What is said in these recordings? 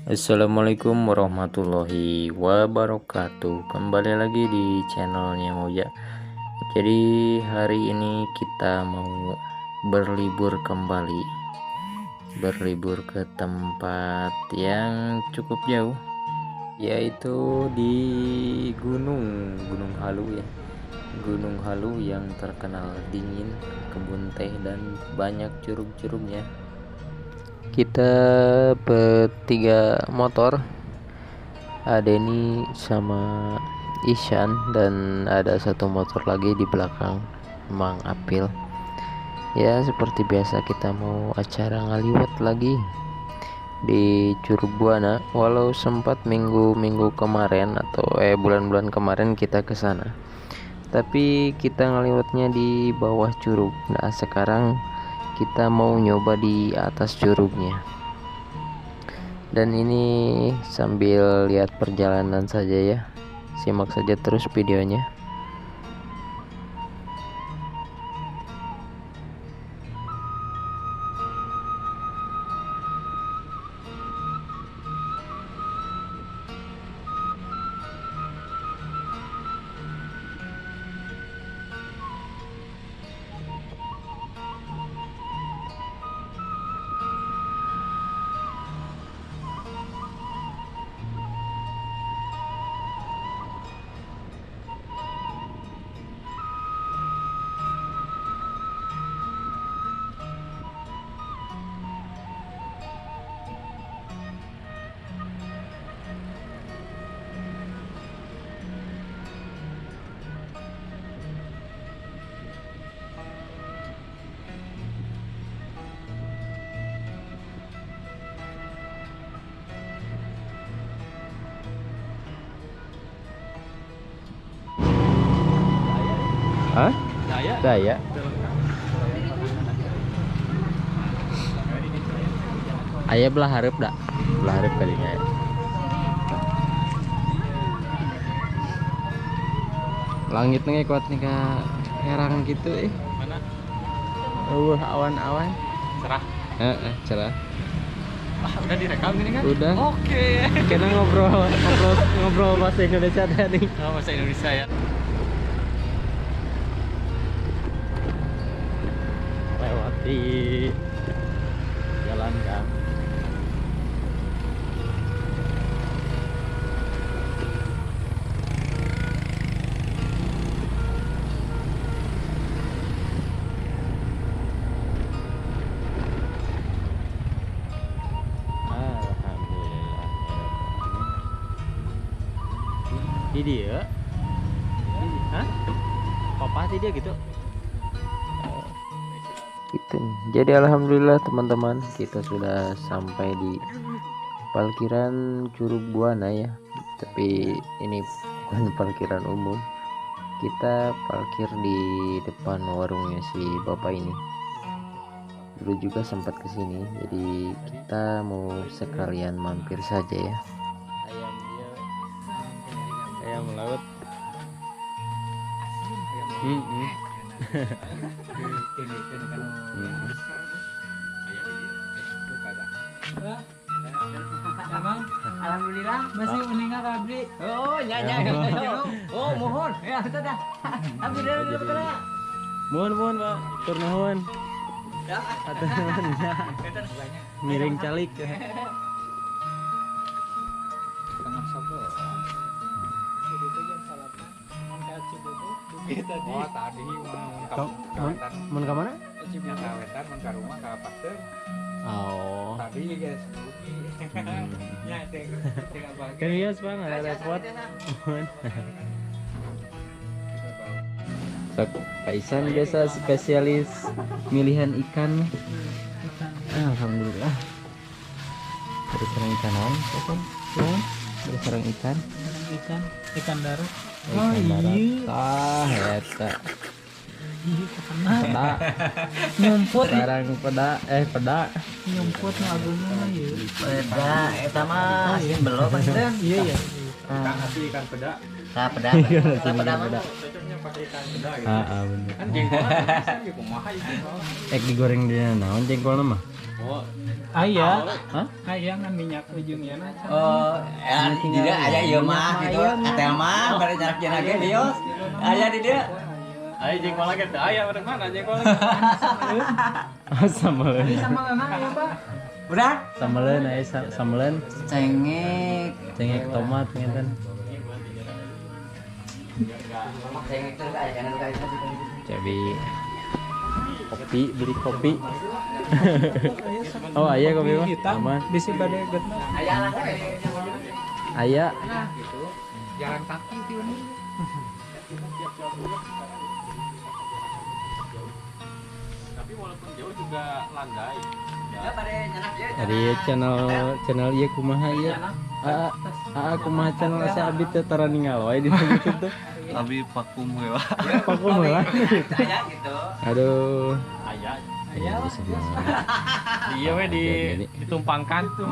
Assalamualaikum warahmatullahi wabarakatuh. Kembali lagi di channelnya Moja. Jadi hari ini kita mau berlibur kembali, berlibur ke tempat yang cukup jauh, yaitu di Gunung Halu ya. Gunung Halu yang terkenal dingin, kebun teh dan banyak curug-curugnya. Kita bertiga motor, Adeni sama Ishan, dan ada satu motor lagi di belakang, Mang Apil. Ya seperti biasa kita mau acara ngaliwat lagi di Curug Buana. Walau sempat minggu-minggu kemarin atau bulan-bulan kemarin kita ke sana, tapi kita ngaliwatnya di bawah curug. Nah sekarang kita mau nyoba di atas curugnya, dan ini sambil lihat perjalanan saja ya. Simak saja terus videonya. Hah? Daya? Ayah belah harap dak? Belah harap kalinya ya. Langit nih kuat nih ke herang gitu Mana? Awan-awan. Cerah. Cerah. Udah direkam ini kan? Udah. Oke. Kita ngobrol bahasa Indonesia tadi. Oh, bahasa Indonesia ya. Lewati jalan gang. Alhamdulillah. Di dia? Hah? Papa sih dia gitu? Gitu. Jadi alhamdulillah teman-teman, kita sudah sampai di parkiran Curug Buana ya. Tapi ini bukan parkiran umum. Kita parkir di depan warungnya si bapak ini. Dulu juga sempat kesini, jadi kita mau sekalian mampir saja ya. Ayam laut. Emang alhamdulillah masih meninggal kabri. Oh nyanyi. Oh mohon ya sudah. Alhamdulillah sudah. Mohon Pak, turnuhun. Atau miring calik. Tengah sabar. Oh tadi Mun ka mana? Cibnya kawetan mun ka rumah ka pasteur. Oh. Tadi guys. Ya tinggal bagi. Kan bias Bang, ada repot. Sok Pak Isan biasa spesialis milihan ikan. Alhamdulillah. Dari sarang ikan naon, Pak? Dari sarang ikan. Ikan darat. Ikan darat. Tah eta. Peda. Nyumput Sarang peda. nyumput ngagungna mah ieu. Peda, eta mah asin belum kan? Iya. Ikan asli ikan peda. Peda mana? Cocoknya pakai ikan peda gitu. Bener. Kan jengkol bisa ya kumaha itu. Digoreng di naon jengkolna mah? Oh, Ayah. Hah? Ayah kan minyak ujungnya. Oh, ya tidak aya ieu mah gitu. Atel mah bari jarak jeung lagi bios. Aya di dia. Ayah jengkol lagi tuh. Ayah dari mana jengkol? Sambaleun. Sama memang ya Pak. Udah? Sambaleun aya sambaleun. Cengek. Cengek tomat ngeten. Cengek terus aya kan kayak Jadi kopi, beli kopi. Oh, aya kopi mah. Aman. Bisi bade getna. aya lah. Aya. Jalan kaki itu ini. Tapi walaupun jauh juga landai. Ya pada nyanak ya. Dari channel ieu kumaha ieu? Kumaha channel si Abi teh tara ningal wae di YouTube tuh. Abi vakum we wa. Vakum lah. Aya gitu. Aduh. Ayah. Iya Iya we ditumpangkan tuh.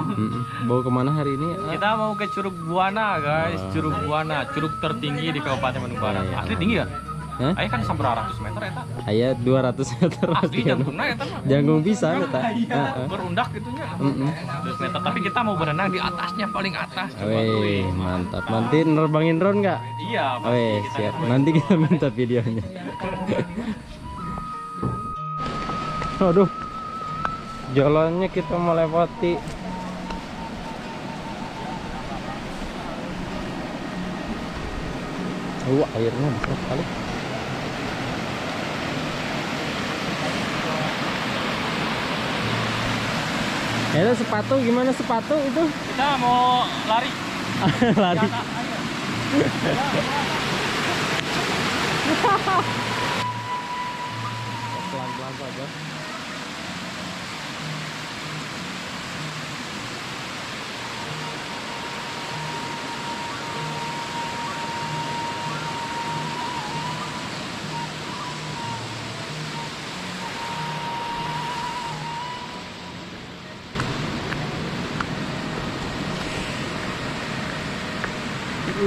Bawa kemana hari ini? Kita mau ke Curug Buana guys, Curug Buana, curug tertinggi di Kabupaten Bandung Barat. Iya. Asli tinggi ya? Hah? Aya kan sampai 100 meter eta. Aya 200 meter. Asli jangkungna eta mah. Janggung bisa eta. Berundak gitunya. 100 meter, tapi kita mau berenang di atasnya paling atas. Coba Wih, mantap. Nanti nerbangin drone nggak? Iya, pasti Wih, kita siap. Nanti kita minta videonya. Aduh, jalannya kita melewati. Airnya besar sekali. Ya, sepatu gimana sepatu itu? Kita mau lari. Lari. Pelan-pelan saja.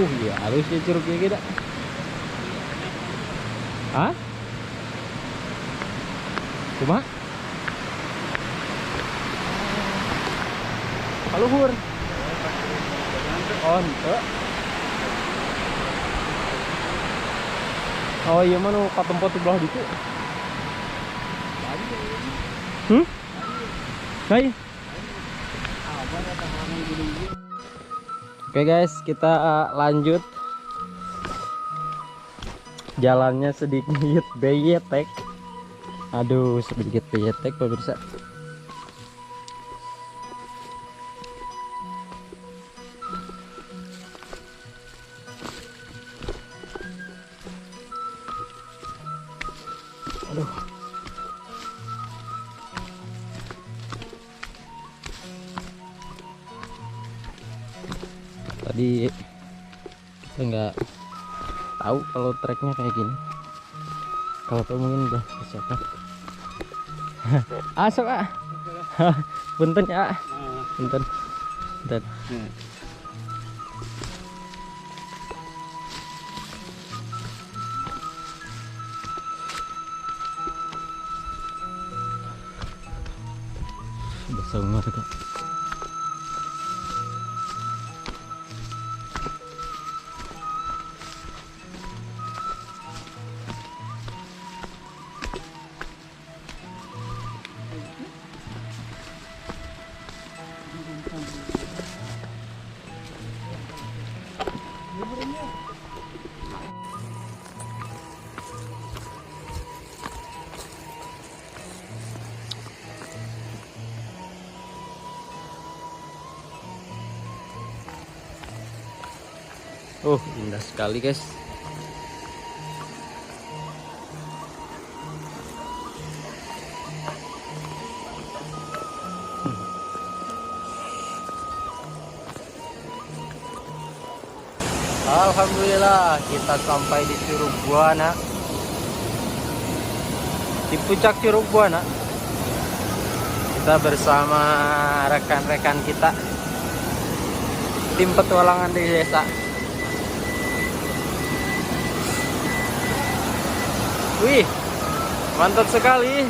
Ya harusnya curugnya kita. Hah? Cuma? Kaluhur. On. Oh iya mana ka tempat di bawah ditu. Hai. Oke guys, kita lanjut. Jalannya sedikit beyetek. Aduh, sedikit beyetek pemirsa. Aduh. Tadi kita nggak tahu kalau treknya kayak gini. Kalau tahu mungkin udah persiapan. Asok punten ya. Punten. Punten. Udah sangat kak. Indah sekali guys. Alhamdulillah kita sampai di Curug Buana. Di puncak Curug Buana. Kita bersama rekan-rekan kita. Tim petualangan di desa. Wih, mantap sekali.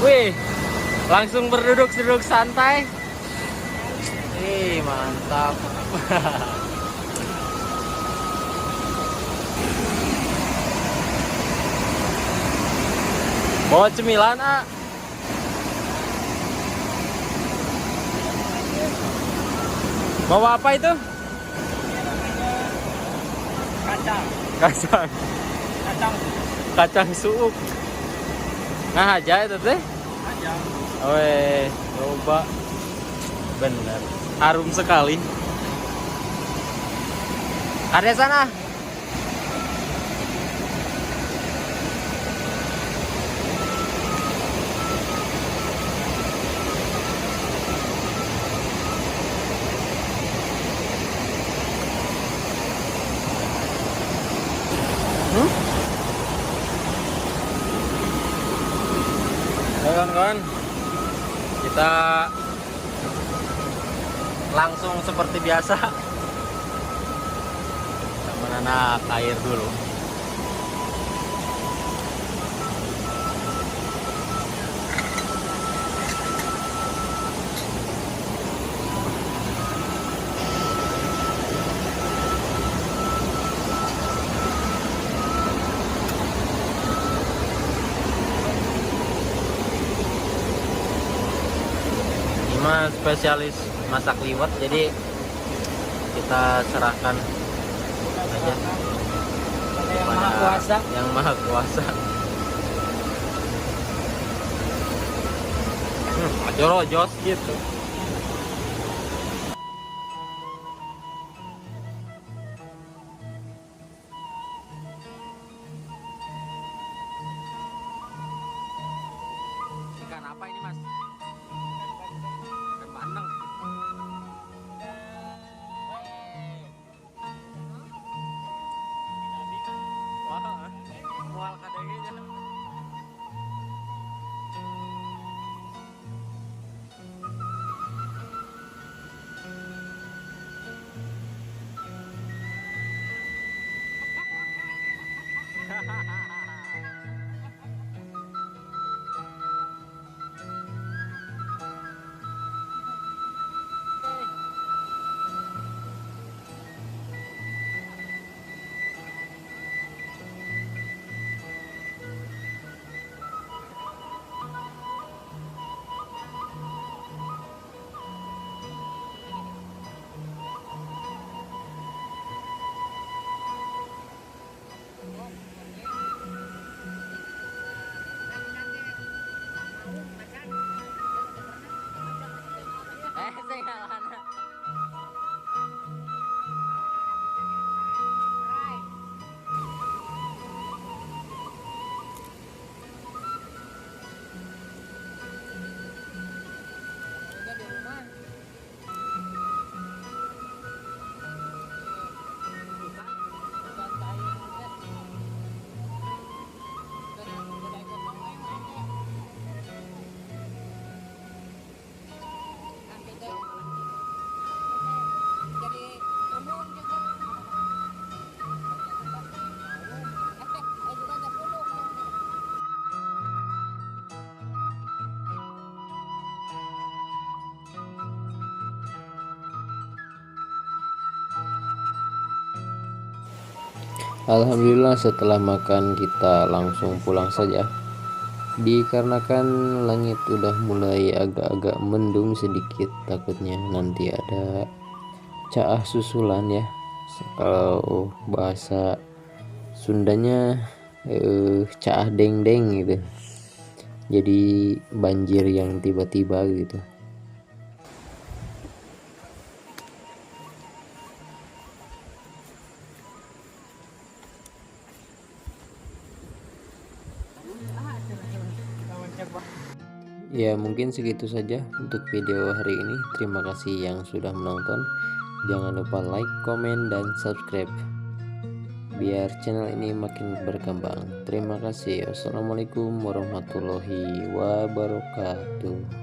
Wih, langsung berduduk santai. Ih, mantap. Bawa cemilan, ah. Bawa apa itu? Kacang. Kacang. Kacang. Kacang suuk. Nah aja itu teh. Kacang. Weh, coba. Bener. Harum sekali. Ada sana. Kawan-kawan, kita langsung seperti biasa menanak air dulu. Spesialis masak liwet, jadi kita serahkan aja kepada yang maha kuasa. Jos gitu. Ikan apa ini, Mas? Bandeng. Wah, mual kadangnya. Alhamdulillah setelah makan kita langsung pulang saja, dikarenakan langit udah mulai agak-agak mendung sedikit, takutnya nanti ada caah susulan ya, kalau bahasa Sundanya caah deng-deng gitu, jadi banjir yang tiba-tiba gitu. Ya mungkin segitu saja untuk video hari ini. Terima kasih yang sudah menonton. Jangan lupa like, komen, dan subscribe biar channel ini makin berkembang. Terima kasih. Wassalamualaikum warahmatullahi wabarakatuh.